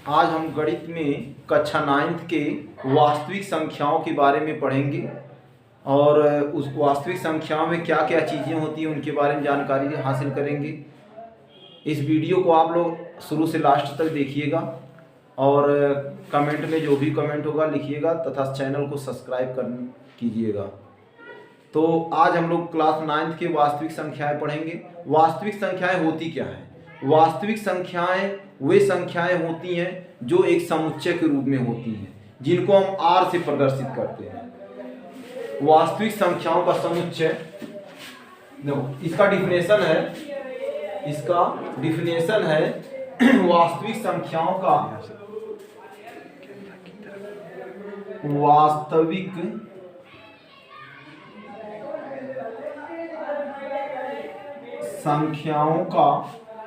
आज हम गणित में कक्षा 9th के वास्तविक संख्याओं के बारे में पढ़ेंगे और उस वास्तविक संख्याओं में क्या क्या चीज़ें होती हैं उनके बारे में जानकारी हासिल करेंगे। इस वीडियो को आप लोग शुरू से लास्ट तक देखिएगा और कमेंट में जो भी कमेंट होगा लिखिएगा तथा चैनल को सब्सक्राइब कीजिएगा। तो आज हम लोग क्लास 9th के वास्तविक संख्याएं पढ़ेंगे। वास्तविक संख्याएं होती क्या है? वास्तविक संख्याएं वे संख्याएं होती हैं जो एक समुच्चय के रूप में होती हैं, जिनको हम आर से प्रदर्शित करते हैं। वास्तविक संख्याओं का समुच्चय, देखो इसका डिफिनेशन है वास्तविक संख्याओं का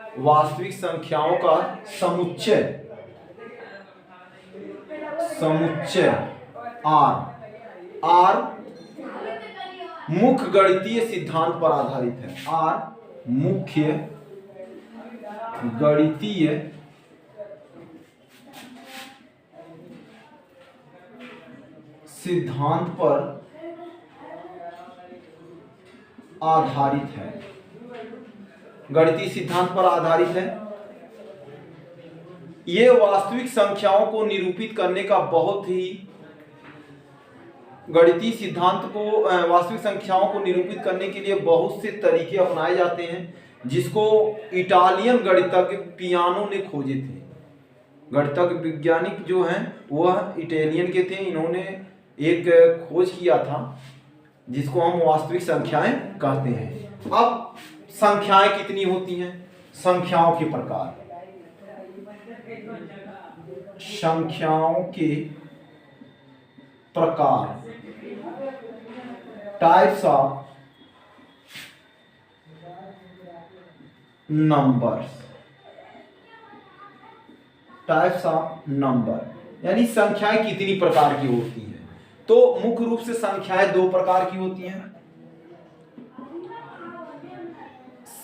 वास्तविक संख्याओं का समुच्चय आर मुख्य गणितीय सिद्धांत पर आधारित है। आर मुख्य गणितीय सिद्धांत पर आधारित है। गणितीय सिद्धांत पर आधारित है। ये वास्तविक संख्याओं को निरूपित करने का बहुत ही गणितीय सिद्धांत को वास्तविक संख्याओं को निरूपित करने के लिए बहुत से तरीके अपनाए जाते हैं, जिसको इटालियन गणितज्ञ पियानो ने खोजे थे। गणितज्ञ वैज्ञानिक जो हैं वह इटालियन के थे। इन्होंने एक खोज किया था जिसको हम वास्तविक संख्याएं कहते हैं। अब संख्याएं कितनी होती हैं? संख्याओं के प्रकार, संख्याओं के प्रकार, types of numbers, types of number, यानी संख्याएं कितनी प्रकार की होती हैं। तो मुख्य रूप से संख्याएं दो प्रकार की होती हैं।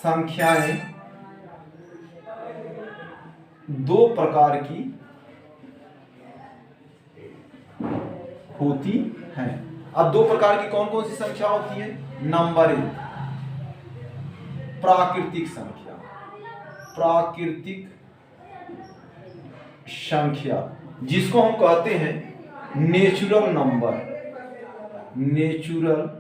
संख्याएं दो प्रकार की होती हैं। अब दो प्रकार की कौन कौन सी संख्या होती है? नंबर एक, प्राकृतिक संख्या, प्राकृतिक संख्या जिसको हम कहते हैं नेचुरल नंबर, नेचुरल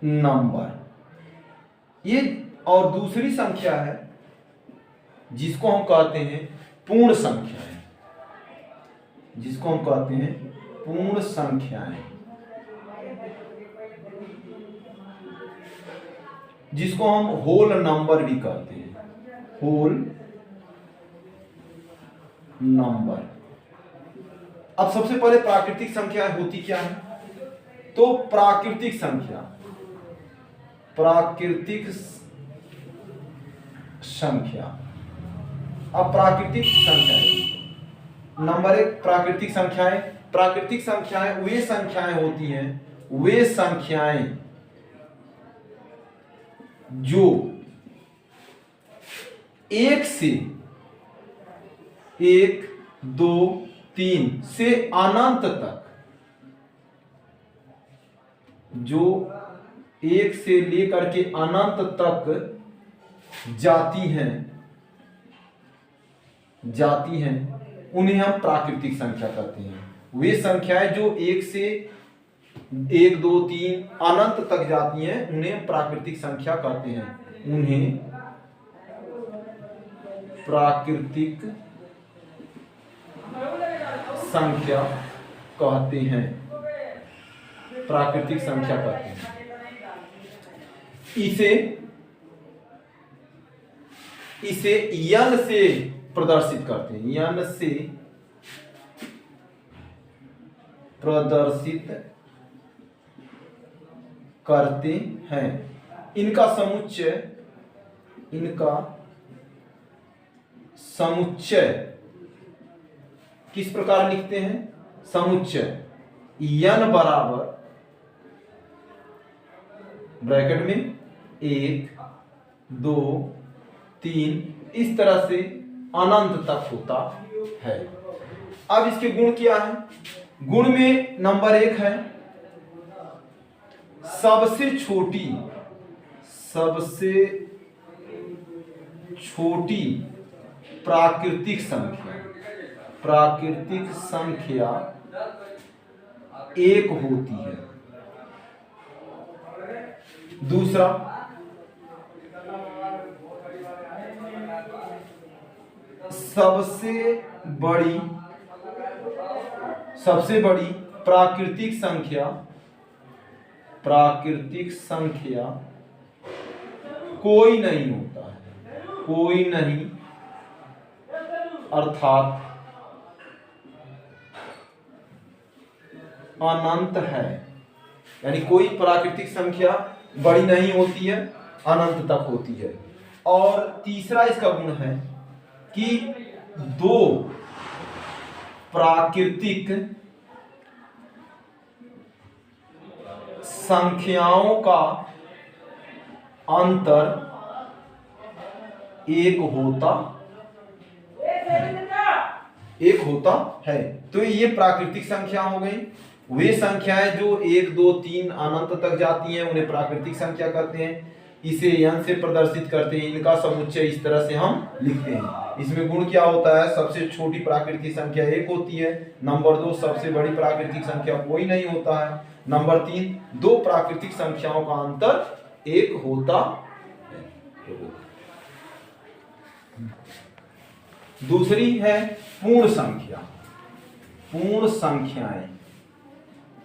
नंबर। ये और दूसरी संख्या है जिसको हम कहते हैं पूर्ण संख्याएं, जिसको हम कहते हैं पूर्ण संख्याएं, जिसको हम होल नंबर भी कहते हैं, होल नंबर। अब सबसे पहले प्राकृतिक संख्या होती क्या है? तो प्राकृतिक संख्या, प्राकृतिक संख्या। अब प्राकृतिक संख्याएं, नंबर एक प्राकृतिक संख्याएं। प्राकृतिक संख्याएं वे संख्याएं होती हैं, वे संख्याएं जो एक से, 1, 2, 3 से अनंत तक, जो एक से लेकर के अनंत तक जाती हैं, उन्हें हम प्राकृतिक संख्या कहते हैं। वे संख्याएं जो एक से 1, 2, 3 अनंत तक जाती हैं उन्हें प्राकृतिक संख्या कहते हैं। उन्हें प्राकृतिक संख्या कहते हैं, प्राकृतिक संख्या कहते हैं। इसे यन से प्रदर्शित करते हैं, यन से प्रदर्शित करते हैं। इनका समुच्चय किस प्रकार लिखते हैं? समुच्चय यन बराबर ब्रैकेट में 1, 2, 3 इस तरह से अनंत तक होता है। अब इसके गुण क्या है? गुण में नंबर 1 है सबसे छोटी प्राकृतिक संख्या 1 होती है। दूसरा, सबसे बड़ी प्राकृतिक संख्या कोई नहीं होता है, कोई नहीं, अर्थात अनंत है। यानी कोई प्राकृतिक संख्या बड़ी नहीं होती है, अनंत तक होती है। और तीसरा इसका गुण है कि 2 प्राकृतिक संख्याओं का अंतर 1 होता है। तो ये प्राकृतिक संख्या हो गई। वे संख्याएं जो 1, 2, 3 अनंत तक जाती हैं उन्हें प्राकृतिक संख्या कहते हैं। इसे n से प्रदर्शित करते हैं। इनका समुच्चय इस तरह से हम लिखते हैं। इसमें गुण क्या होता है? सबसे छोटी प्राकृतिक संख्या 1 होती है। नंबर 2, सबसे बड़ी प्राकृतिक संख्या कोई नहीं होता है। नंबर 3, 2 प्राकृतिक संख्याओं का अंतर 1 होता है। दूसरी है पूर्ण संख्या, पूर्ण संख्याएं।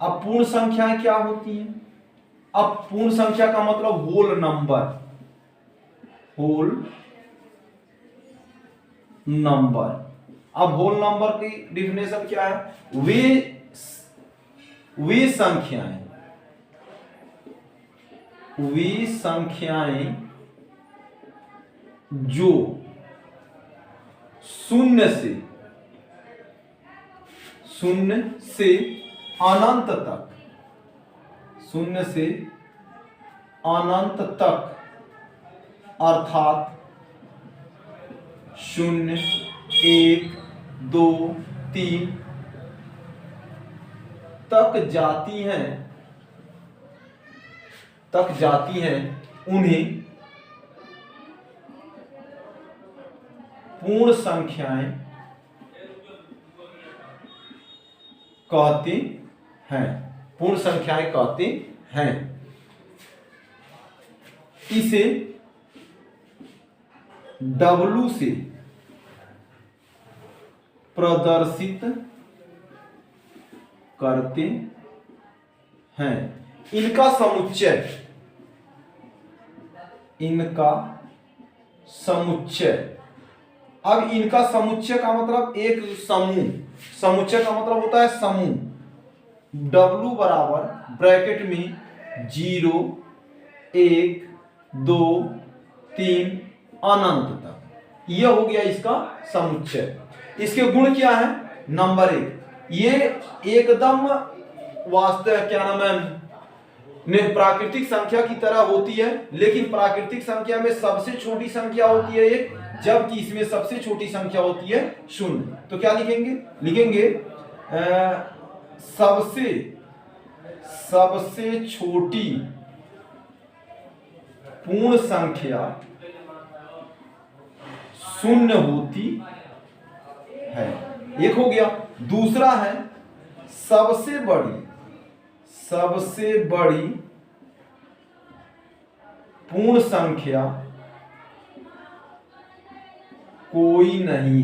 अब पूर्ण संख्याएं क्या होती हैं? अब पूर्ण संख्या का मतलब होल नंबर। अब होल नंबर की डिफिनेशन क्या है? वे संख्याएं जो शून्य से अनंत तक अर्थात 0, 1, 2, 3 तक जाती हैं उन्हें पूर्ण संख्याएं कहते हैं। पूर्ण संख्याएं कहते हैं। इसे W से प्रदर्शित करते हैं। इनका समुच्चय। अब इनका समुच्चय का मतलब एक समूह। समुच्चय का मतलब होता है समूह। W बराबर ब्रैकेट में 0, 1, 2, 3 अनंत तक। यह हो गया इसका समुच्चय। इसके गुण क्या है? नंबर 1, ये एकदम वास्तव क्या नाम है प्राकृतिक संख्या की तरह होती है। लेकिन प्राकृतिक संख्या में सबसे छोटी संख्या होती है 1, जबकि इसमें सबसे छोटी संख्या होती है 0। तो क्या लिखेंगे सबसे छोटी पूर्ण संख्या 0 होती है। एक हो गया। दूसरा है सबसे बड़ी पूर्ण संख्या कोई नहीं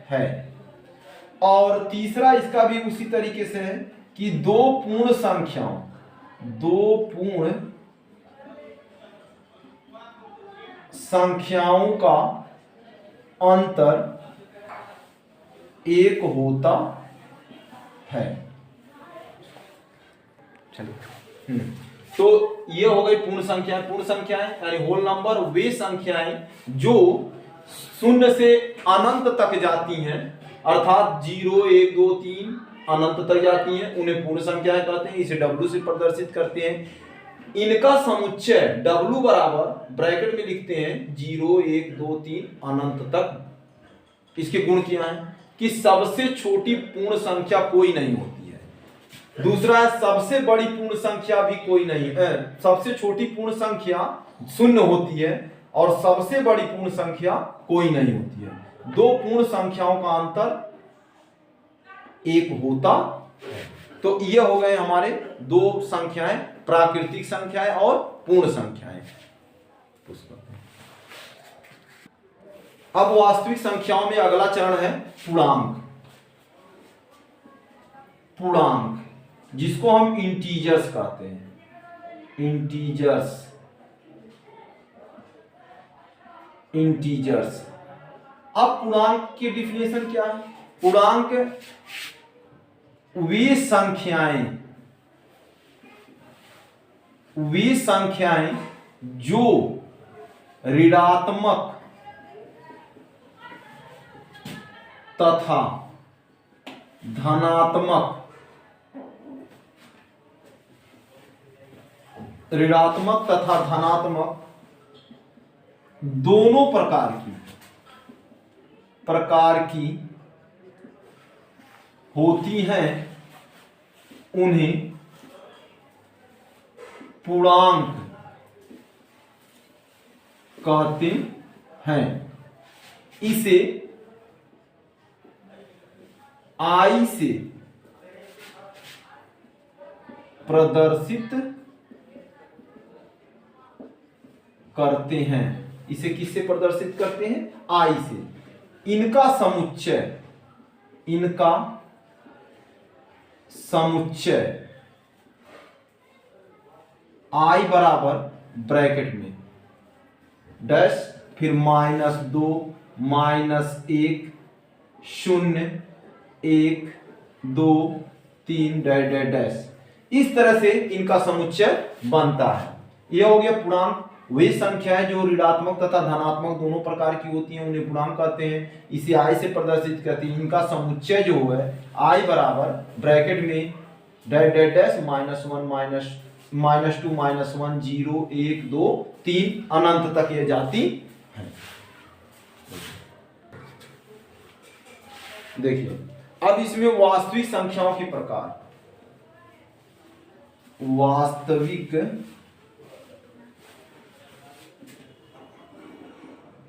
है। और तीसरा इसका भी उसी तरीके से है कि 2 पूर्ण संख्याओं का अंतर 1 होता है। चलिए, तो ये हो गई पूर्ण संख्याएं। पूर्ण संख्याएं यानी होल नंबर वे संख्याएं जो 0 से अनंत तक जाती हैं, अर्थात 0, 1, 2, 3 अनंत तक जाती हैं, उन्हें पूर्ण संख्याएं कहते हैं। इसे W से प्रदर्शित करते हैं। इनका समुच्चय W बराबर ब्रैकेट में लिखते हैं 0 1 2 3 अनंत तक। इसके गुण क्या है कि सबसे छोटी पूर्ण संख्या कोई नहीं होती है। दूसरा है सबसे बड़ी पूर्ण संख्या भी कोई नहीं है। सबसे छोटी पूर्ण संख्या शून्य होती है और सबसे बड़ी पूर्ण संख्या कोई नहीं होती है। दो पूर्ण संख्याओं का अंतर एक होता है। तो ये हो गए हमारे दो संख्याएं, प्राकृतिक संख्याएं और पूर्ण संख्याएं। अब वास्तविक संख्याओं में अगला चरण है पूर्णांक। पूर्णांक जिसको हम इंटीजर्स कहते हैं। इंटीजर्स। अब पूर्णांक की डिफिनेशन क्या है? पूर्णांक वे संख्याएं जो ऋणात्मक तथा धनात्मक दोनों प्रकार की होती हैं, उन्हें पूर्णांक कहते हैं। इसे I से प्रदर्शित करते हैं। इसे किससे प्रदर्शित करते हैं? I से। इनका समुच्चय I बराबर ब्रैकेट में डैश फिर -2 -1 0 1 2 3 डैश। इस तरह से इनका समुच्चय बनता है। यह हो गया पूर्णांक। वे संख्याएं जो ऋणात्मक तथा धनात्मक दोनों प्रकार की होती हैं, उन्हें पूर्णांक कहते हैं। इसे I से प्रदर्शित करते हैं। इनका समुच्चय जो है I बराबर ब्रैकेट में डैश -1 -2 -1 0 1 2 3 अनंत तक ये जाती है। देखिए अब इसमें वास्तविक संख्याओं के प्रकार। वास्तविक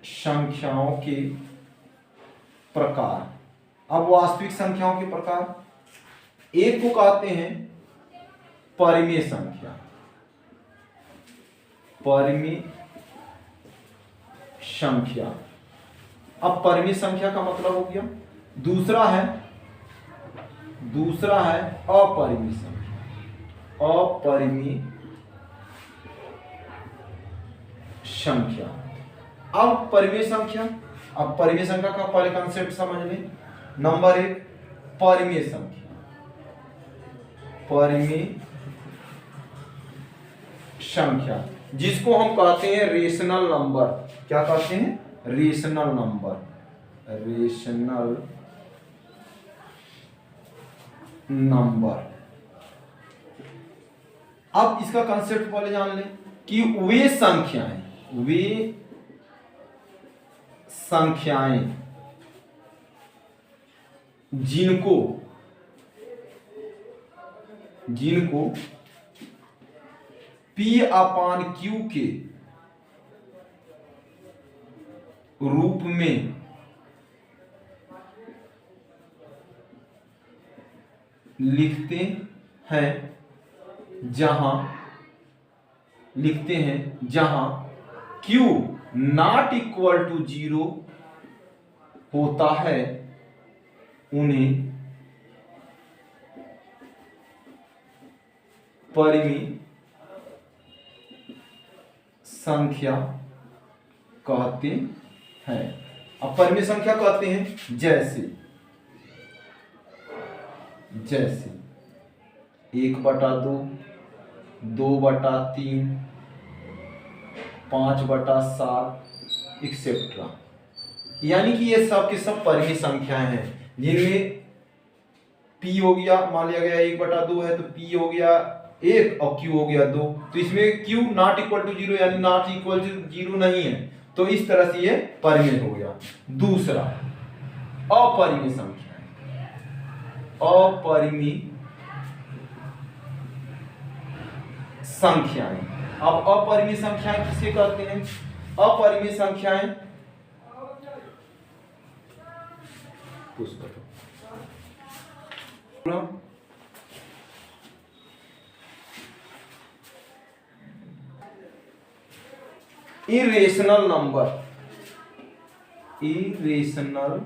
संख्याओं के प्रकार। अब वास्तविक संख्याओं के प्रकार एक को कहते हैं परिमेय संख्या। अब परिमेय संख्या का मतलब हो गया। दूसरा है अपरिमेय संख्या। अब परिमेय संख्या का पहले कंसेप्ट समझ लें। नंबर 1 परिमेय संख्या जिसको हम कहते हैं रेशनल नंबर। क्या कहते हैं? Rational number. अब इसका कंसेप्ट पहले जान लें कि वे संख्याएं जिनको P/Q के रूप में लिखते हैं, जहां Q नॉट इक्वल टू 0 होता है, उन्हें परिमेय संख्या कहते हैं। अब परिमेय संख्या कहते हैं जैसे 1/2 2/3 5/7 एक्सेट्रा। यानी कि ये सब के सब परिमेय संख्याएं हैं जिनमें P हो गया, मान लिया गया 1/2 है तो P हो गया 1 और q हो गया 2। तो इसमें q नॉट इक्वल टू 0 यानी नॉट इक्वल टू 0 नहीं है, तो इस तरह से ये परिमेय हो गया। दूसरा अपरिमेय संख्या, अपरिमेय संख्याएं। अब अपरिमेय संख्याएं किसे कहते हैं? अपरिमेय संख्याएं पुस्तक इरेशनल नंबर, इरेशनल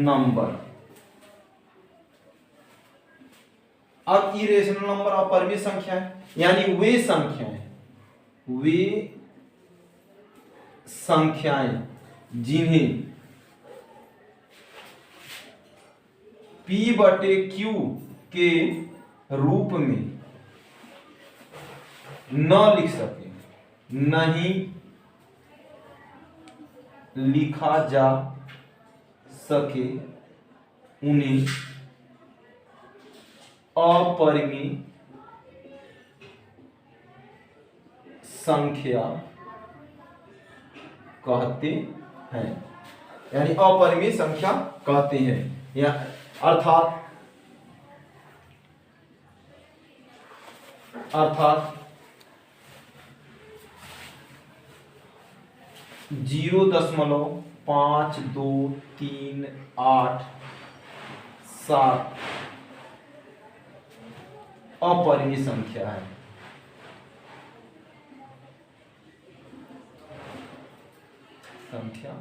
नंबर। अब इरेशनल नंबर अपरिमेय संख्या है, यानी वे संख्याएं जिन्हें p/q के रूप में न लिख सके, नहीं लिखा जा सके, उन्हें अपरिमेय संख्या कहते हैं, यानी अपरिमेय संख्या कहते हैं। या अर्थात 0.5238 अपरिमेय संख्या है। संख्या